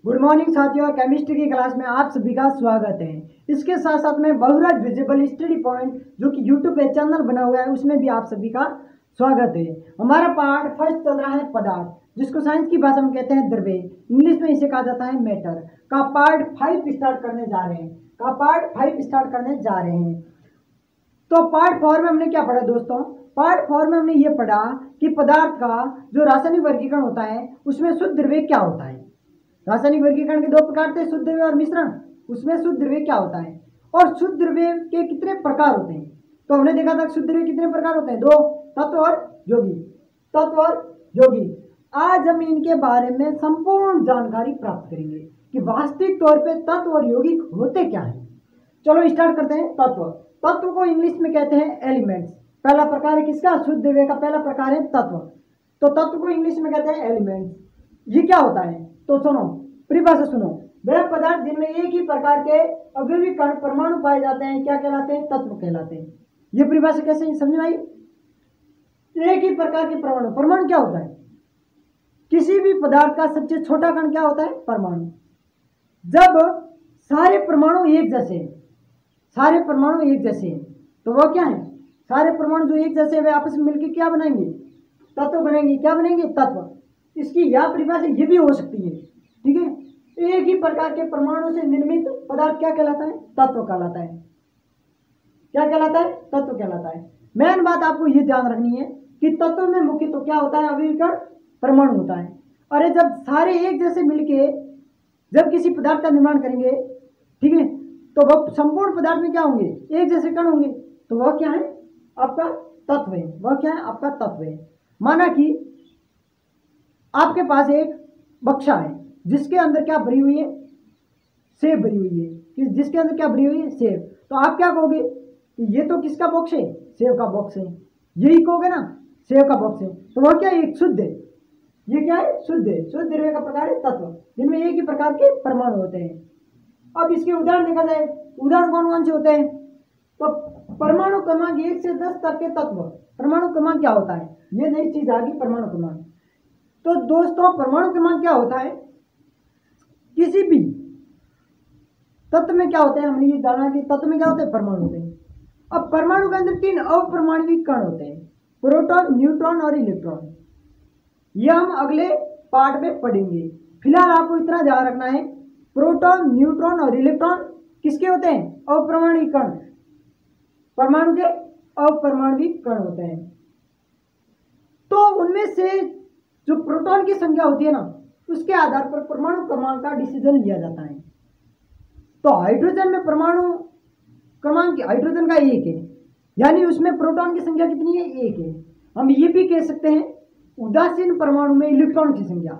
Good morning साथियों, chemistry की class में आप सभी का स्वागत है। इसके साथ साथ में बहुराज विजिबल स्टडी पॉइंट जो कि यूट्यूब पे चैनल बना हुआ है उसमें भी आप सभी का स्वागत है। हमारा पार्ट फर्स्ट चल रहा है पदार्थ, जिसको साइंस की भाषा में कहते हैं द्रव्य, इंग्लिश में इसे कहा जाता है मैटर का पार्ट 5 स्टार्ट करने जा रहे हैं। तो पार्ट 4 में हमने क्या पढ़ा दोस्तों? पार्ट 4 में हमने ये पढ़ा कि पदार्थ का जो रासायनिक वर्गीकरण होता है उसमें शुद्ध द्रव्य क्या होता है। रासायनिक वर्गीकरण के दो प्रकार थे, शुद्ध द्रव्य और मिश्रण। उसमें शुद्ध द्रव्य क्या होता है और शुद्ध द्रव्य के कितने प्रकार होते हैं। तो हमने देखा था शुद्ध द्रव्य कितने प्रकार होते हैं, दो, तत्व और यौगिक। आज हम इनके बारे में संपूर्ण जानकारी प्राप्त करेंगे कि वास्तविक तौर पे तत्व और यौगिक होते क्या हैं। चलो स्टार्ट करते हैं। तत्व को इंग्लिश में कहते हैं एलिमेंट्स। पहला प्रकार है किसका? शुद्ध द्रव्य का पहला प्रकार है तत्व। तो तत्व को इंग्लिश में कहते हैं एलिमेंट्स। ये क्या होता है? तो सुनो, परिभाषा सुनो। वह पदार्थ जिनमें एक ही प्रकार के अवयवी कण परमाणु पाए जाते हैं क्या कहलाते हैं? तत्व कहलाते हैं। ये परिभाषा कैसे समझ में आई? एक ही प्रकार के परमाणु क्या होता है? किसी भी पदार्थ का सबसे छोटा कण क्या होता है? परमाणु। जब सारे परमाणु एक जैसे हैं तो वह क्या है? सारे परमाणु जो एक जैसे वे आपस में मिलकर क्या बनाएंगे? तत्व बनेंगे। क्या बनेंगे? तत्व। इसकी यह परिभाषा ये भी हो सकती है, ठीक है। एक ही प्रकार के परमाणु से निर्मित पदार्थ क्या कहलाता है? तत्व कहलाता है। क्या कहलाता है? तत्व कहलाता है। मेन बात आपको ये ध्यान रखनी है कि तत्व में मुख्य तो क्या होता है? अवयवी कण परमाणु होता है। अरे जब सारे एक जैसे मिलके जब किसी पदार्थ का निर्माण करेंगे, ठीक है, तो वह संपूर्ण पदार्थ में क्या होंगे? एक जैसे कण होंगे। तो वह क्या है? आपका तत्व है। वह क्या है? आपका तत्व है। माना कि आपके पास एक बक्सा है जिसके अंदर क्या भरी हुई है? सेब भरी हुई है। जिसके अंदर क्या भरी हुई है? सेब। तो आप क्या कहोगे कि ये तो किसका बॉक्स है? सेब का बॉक्स है। यही कहोगे ना, सेब का बॉक्स है। तो वह क्या है? एक शुद्ध है। ये क्या है? शुद्ध है। शुद्ध द्रव्य का प्रकार है तत्व, जिनमें एक ही प्रकार के परमाणु होते हैं। अब इसके उदाहरण देखा जाए, उदाहरण कौन कौन से होते हैं? तो परमाणु क्रमांक 1 से 10 तक के तत्व। परमाणु क्रमांक क्या होता है? ये नई चीज आ गई, परमाणु क्रमांक। तो दोस्तों परमाणु क्रमांक क्या होता है? किसी भी तत्व में क्या होते हैं, हमने ये जाना कि तत्व में क्या होते हैं? परमाणु होते हैं। अब परमाणु के अंदर 3 अपर्माणविक कण होते हैं, प्रोटॉन, न्यूट्रॉन और इलेक्ट्रॉन। ये हम अगले पार्ट में पढ़ेंगे। फिलहाल आपको इतना ध्यान रखना है, प्रोटॉन, न्यूट्रॉन और इलेक्ट्रॉन किसके होते हैं? अपर्माणविक कण। परमाणु के अपर्माणविक कण होते हैं। तो उनमें से जो प्रोटॉन की संख्या होती है ना, उसके आधार पर परमाणु क्रमांक का डिसीजन लिया जाता है। तो हाइड्रोजन में परमाणु क्रमांक हाइड्रोजन का 1 है, यानी उसमें प्रोटॉन की संख्या कितनी है? 1 है। हम ये भी कह सकते हैं उदासीन परमाणु में इलेक्ट्रॉन की संख्या,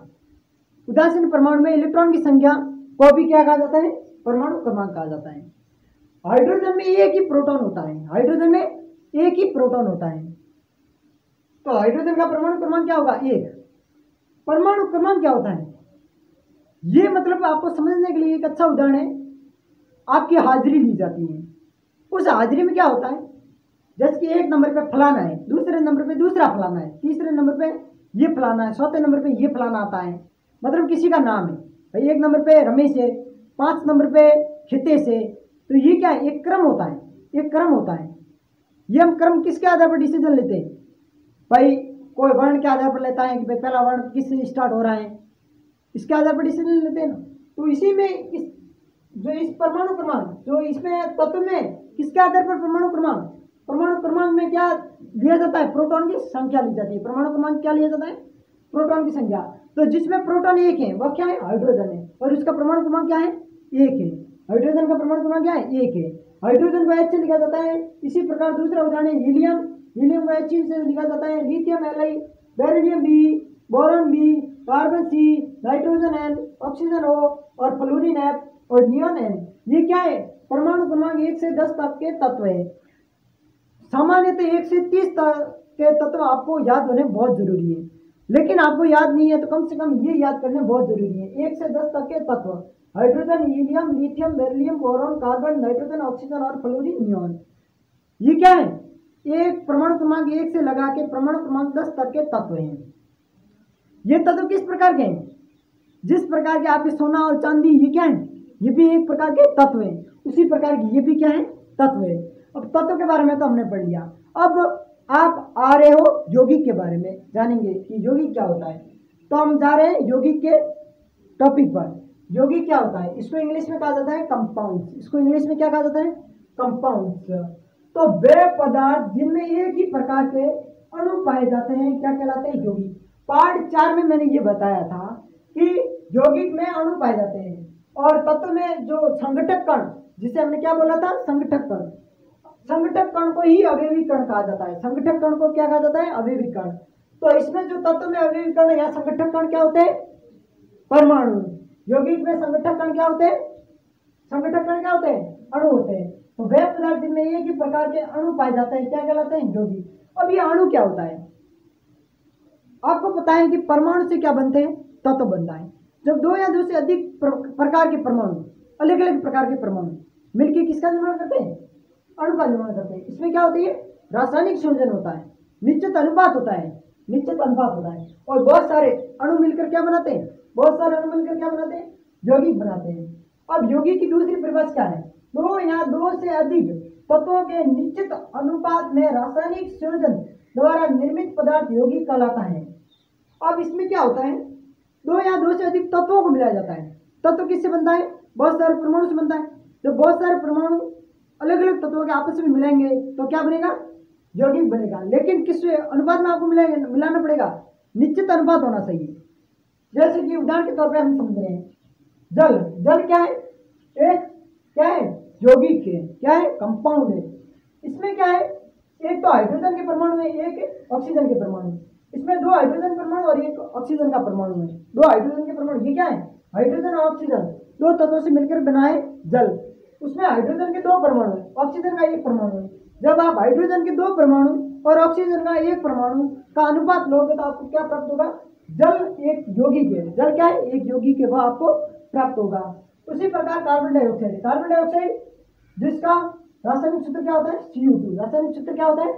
उदासीन परमाणु में इलेक्ट्रॉन की संख्या को भी क्या कहा जाता है? परमाणु क्रमांक कहा जाता है। हाइड्रोजन में एक ही प्रोटॉन होता है। हाइड्रोजन में एक ही प्रोटॉन होता है। तो हाइड्रोजन का परमाणु क्रमांक क्या होगा? 1। परमाणु क्रमांक क्या होता है? ये मतलब आपको समझने के लिए एक अच्छा उदाहरण है, आपकी हाजिरी ली जाती है। उस हाजिरी में क्या होता है? जैसे कि 1 नंबर पे फलाना है, दूसरे नंबर पे दूसरा फलाना है, तीसरे नंबर पे ये फलाना है, चौथे नंबर पे ये फलाना आता है। मतलब किसी का नाम है भाई, 1 नंबर पे रमेश है, 5 नंबर पे हितेश है। तो ये क्या है? एक क्रम होता है। एक क्रम होता है। ये हम क्रम किसके आधार पर डिसीजन लेते हैं? भाई कोई वर्ण के आधार पर लेता है कि भाई पहला वर्ण किससे स्टार्ट हो रहा है, इसके आधार पर डिसीजन लेते हैं ना। तो इसी में इस परमाणु क्रमांक जो इसमें तत्व में किसके आधार पर परमाणु क्रमांक में क्या लिया जाता है? प्रोटॉन की संख्या ली जाती है। परमाणु क्रमांक क्या लिया जाता है? प्रोटॉन की संख्या। तो जिसमें प्रोटॉन 1 है वह क्या है? हाइड्रोजन है। और इसका परमाणु क्रमांक क्या है? 1 है। हाइड्रोजन का परमाणु क्रमांक क्या है? 1 है। हाइड्रोजन को H से लिखा जाता है। इसी प्रकार दूसरा उदाहरण है हीलियम। हीलियम को H से लिखा जाता है। Lithium Li, beryllium B, boron B, carbon C, nitrogen N, oxygen O और फ्लोरीन F और नियॉन N। ये क्या है? परमाणु क्रमांक 1 से 10 तक के तत्व है। सामान्यतः 1 से 30 तक के तत्व आपको याद होने बहुत जरूरी है, लेकिन आपको याद नहीं है तो कम से कम ये याद करने बहुत जरूरी है। 1 से 10 तक के तत्व: hydrogen, helium, lithium, beryllium, boron, carbon, nitrogen, oxygen और फ्लोरीन, नियॉन। ये क्या है? एक परमाणु क्रमांक 1 से लगा के परमाणु क्रमांक 10 तक के तत्व हैं। ये तत्व किस प्रकार के हैं? जिस प्रकार के आपके सोना और चांदी ये क्या है, ये भी एक प्रकार के तत्व हैं, उसी प्रकार की ये भी क्या है, तत्व है। अब तत्व के बारे में तो हमने पढ़ लिया। अब आप आ रहे हो यौगिक के बारे में जानेंगे कि यौगिक क्या होता है। तो हम जा रहे हैं यौगिक के टॉपिक पर। यौगिक क्या होता है, इसको इंग्लिश में कहा जाता है कंपाउंड्स। इसको इंग्लिश में क्या कहा जाता है, कंपाउंड्स। तो वे पदार्थ जिनमें एक ही प्रकार के अणु पाए जाते हैं क्या कहलाते हैं, यौगिक। पार्ट 4 में मैंने ये बताया था कि यौगिक में अणु पाए जाते हैं और तत्व में जो संघटक कण, जिसे हमने क्या बोला था, संघटक कण। संघटक कण को ही अवयवी कण कहा जाता है। संघटक कण को क्या कहा जाता है, अवयवी कण। तो इसमें जो तत्व में अवयवी कण या संघटक कण क्या होते हैं, परमाणु। यौगिक में संघटक कण क्या होते हैं, संघटक कण क्या होते हैं, अणु होते हैं। तो वे पदार्थ जिनमें एक ही प्रकार के अणु पाए जाते हैं क्या कहलाते हैं, यौगिक। अब ये अणु क्या होता है, आपको पता है कि परमाणु से क्या बनते हैं, तत्व बनता है। जब दो या दो से अधिक प्रकार के परमाणु, अलग अलग प्रकार के परमाणु मिलकर किसका निर्माण करते हैं, अणु का निर्माण करते हैं। इसमें क्या होती है, रासायनिक संयोजन होता है, निश्चित अनुपात होता है, निश्चित अनुपात होता है। और बहुत सारे अणु मिलकर क्या बनाते हैं, बहुत सारे अणु मिलकर क्या बनाते हैं, यौगिक बनाते हैं। अब यौगिक की दूसरी परिभाषा क्या है, दो या दो से अधिक तत्वों के निश्चित अनुपात में रासायनिक संयोजन द्वारा निर्मित पदार्थ यौगिक कहलाता है। अब इसमें क्या होता है, दो या दो से अधिक तत्वों को मिलाया जाता है। तत्व किससे बनता है, बहुत सारे परमाणु से बनता है। जब बहुत सारे परमाणु अलग अलग तत्वों के आपस में मिलाएंगे तो क्या बनेगा, यौगिक बनेगा। लेकिन किस अनुपात में आपको मिलाना पड़ेगा, निश्चित अनुपात होना चाहिए। जैसे कि उदाहरण के तौर पे हम समझ रहे हैं, जल। जल क्या है, एक क्या है, यौगिक है, क्या है, कंपाउंड है। इसमें क्या है, एक तो हाइड्रोजन के परमाणु है, एक ऑक्सीजन के परमाणु। इसमें दो हाइड्रोजन परमाणु और एक ऑक्सीजन का परमाणु है। दो हाइड्रोजन के परमाणु, ये क्या है, हाइड्रोजन और ऑक्सीजन दो तत्वों से मिलकर बना है जल। उसमें हाइड्रोजन के दो परमाणु है, ऑक्सीजन का एक परमाणु है। जब आप हाइड्रोजन के दो परमाणु और ऑक्सीजन का एक परमाणु का अनुपात लोगे तो आपको क्या प्राप्त होगा, जल एक यौगिक है। जल क्या है, एक यौगिक है, वह आपको प्राप्त होगा। उसी प्रकार कार्बन डाइऑक्साइड, कार्बन डाइऑक्साइड जिसका रासायनिक सूत्र क्या होता है, CO2। रासायनिक सूत्र क्या होता है,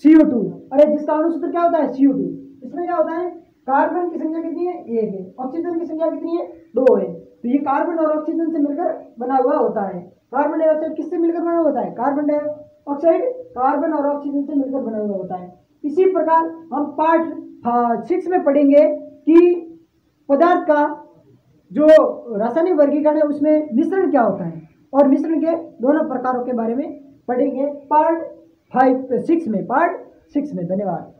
CO2। अरे जिसका अणु सूत्र क्या होता है, CO2। इसमें क्या होता है, कार्बन की संख्या कितनी है, 1 है, ऑक्सीजन की संख्या कितनी है, 2 है। तो ये कार्बन और ऑक्सीजन से मिलकर बना हुआ होता है। कार्बन डाइऑक्साइड किससे मिलकर बना हुआ होता है, कार्बन डाइऑक्साइड कार्बन और ऑक्सीजन से मिलकर बना हुआ होता है। इसी प्रकार हम पार्ट 6 में पढ़ेंगे कि पदार्थ का जो रासायनिक वर्गीकरण है उसमें मिश्रण क्या होता है और मिश्रण के दोनों प्रकारों के बारे में पढ़ेंगे पार्ट 6 में। धन्यवाद।